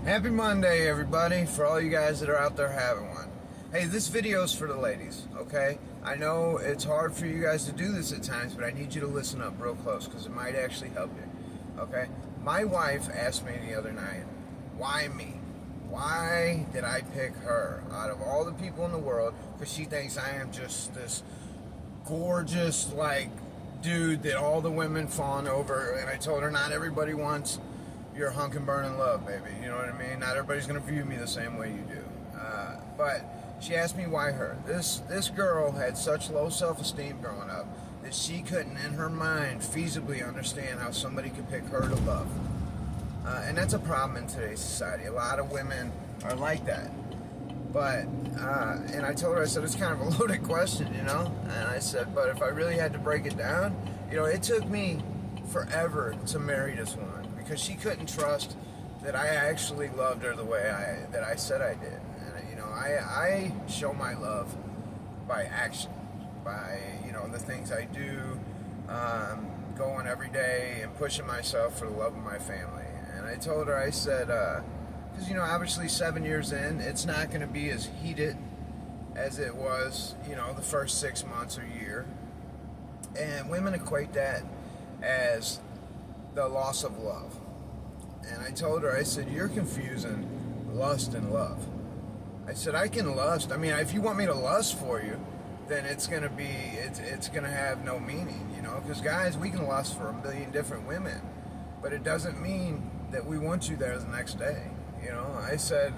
Happy Monday, everybody, for all you guys that are out there having one. Hey, this video is for the ladies, okay? I know it's hard for you guys to do this at times, but I need you to listen up real close because it might actually help you, okay? My wife asked me the other night, why me? Why did I pick her out of all the people in the world? Because she thinks I am just this gorgeous, dude that all the women fawn over. And I told her, not everybody wants your hunk and burning love, baby. You know what I mean? Not everybody's going to view me the same way you do. But she asked me why her. This girl had such low self-esteem growing up that she couldn't, in her mind, feasibly understand how somebody could pick her to love. And that's a problem in today's society. A lot of women are like that. But, and I told her, I said, it's kind of a loaded question, you know? And I said, but if I really had to break it down, you know, it took me forever to marry this woman because she couldn't trust that I actually loved her the way that I said I did. And, you know, I show my love by action, by, you know, the things I do, going every day and pushing myself for the love of my family. And I told her, I said, because, you know, obviously 7 years in, it's not going to be as heated as it was, you know, the first 6 months or year. And women equate that as the loss of love. And I told her, I said, you're confusing lust and love. I said, I can lust. I mean, if you want me to lust for you, then it's going to be, it's going to have no meaning, you know, because guys, we can lust for a million different women, but it doesn't mean that we want you there the next day. You know, I said,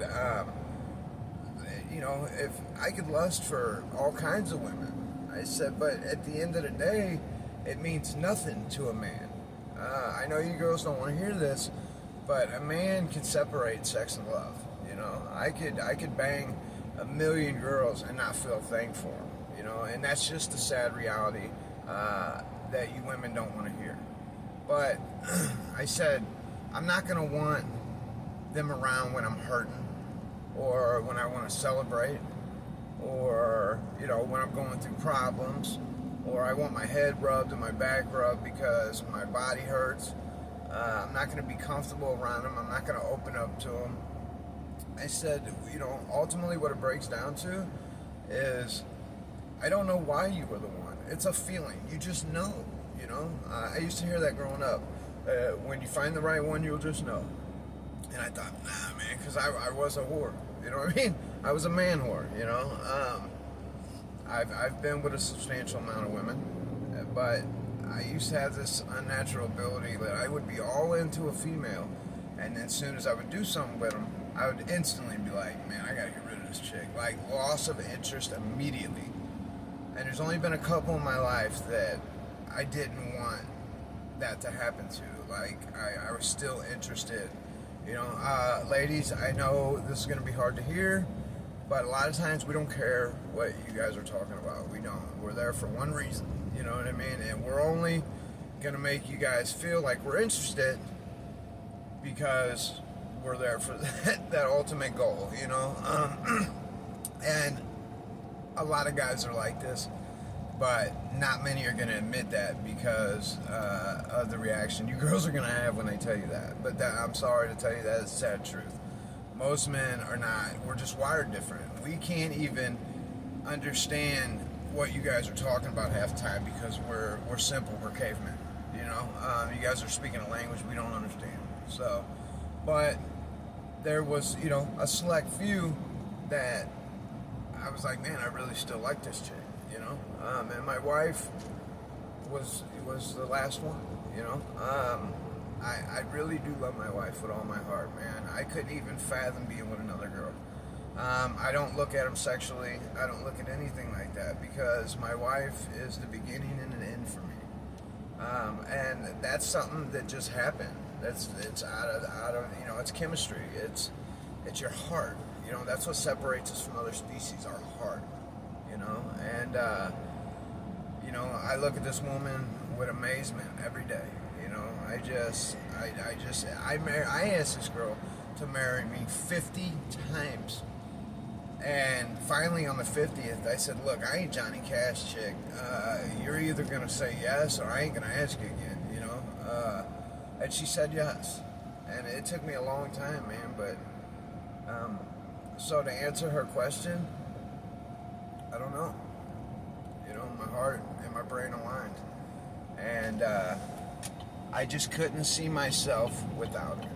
you know, if I could lust for all kinds of women, I said, but at the end of the day, it means nothing to a man. I know you girls don't want to hear this, but a man can separate sex and love. You know, I could bang a million girls and not feel a thing for them. You know, and that's just the sad reality that you women don't want to hear. But I said, I'm not going to want them around when I'm hurting or when I want to celebrate or, you know, when I'm going through problems or I want my head rubbed and my back rubbed because my body hurts. I'm not going to be comfortable around them. I'm not going to open up to them. I said, you know, ultimately what it breaks down to is I don't know why you were the one. It's a feeling. You just know, you know. I used to hear that growing up. When you find the right one, you'll just know. And I thought, nah, man, because I was a whore. You know what I mean? I was a man whore, you know. I've been with a substantial amount of women, but I used to have this unnatural ability that I would be all into a female, and then as soon as I would do something with them, I would instantly be like, man, I gotta get rid of this chick. Like, loss of interest immediately. And there's only been a couple in my life that I didn't want that to happen to. Like, I was still interested. You know, ladies, I know this is going to be hard to hear, but a lot of times we don't care what you guys are talking about. We don't. We're there for one reason. You know what I mean? And we're only going to make you guys feel like we're interested because we're there for that ultimate goal, you know? And a lot of guys are like this, but not many are going to admit that because of the reaction you girls are going to have when they tell you that. But I'm sorry to tell you that, it's sad truth. Most men are not. We're just wired different. We can't even understand what you guys are talking about half the time because we're simple. We're cavemen. You know, you guys are speaking a language we don't understand. So, but there was, you know, a select few that I was like, man, I really still like this chick. You know, and my wife was the last one. You know, I really do love my wife with all my heart, man. I couldn't even fathom being with another girl. I don't look at them sexually. I don't look at anything like that because my wife is the beginning and an end for me. And that's something that just happened. It's out of you know, it's chemistry. It's your heart. You know, that's what separates us from other species, our heart. You know, and you know, I look at this woman with amazement every day. You know, I asked this girl to marry me 50 times. And finally on the 50th, I said, look, I ain't Johnny Cash, chick. You're either going to say yes or I ain't going to ask you again, you know. And she said yes. And it took me a long time, man. But so to answer her question, I don't know. You know, my heart and my brain aligned, and I just couldn't see myself without her.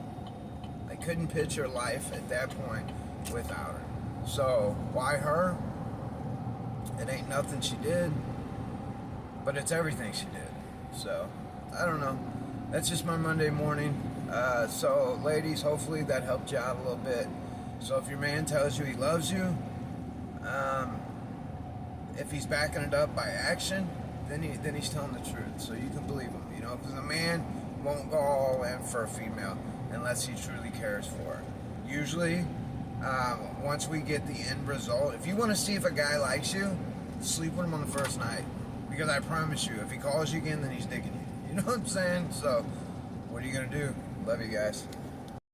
I couldn't picture life at that point without her. So why her? It ain't nothing she did, but it's everything she did. So I don't know. That's just my Monday morning. So ladies, hopefully that helped you out a little bit. So if your man tells you he loves you, if he's backing it up by action, then he's telling the truth. So you can believe him, you know, because a man won't go all in for a female unless he truly cares for her. Usually, once we get the end result, if you want to see if a guy likes you, sleep with him on the first night. Because I promise you, if he calls you again, then he's digging you. You know what I'm saying? So, what are you going to do? Love you guys.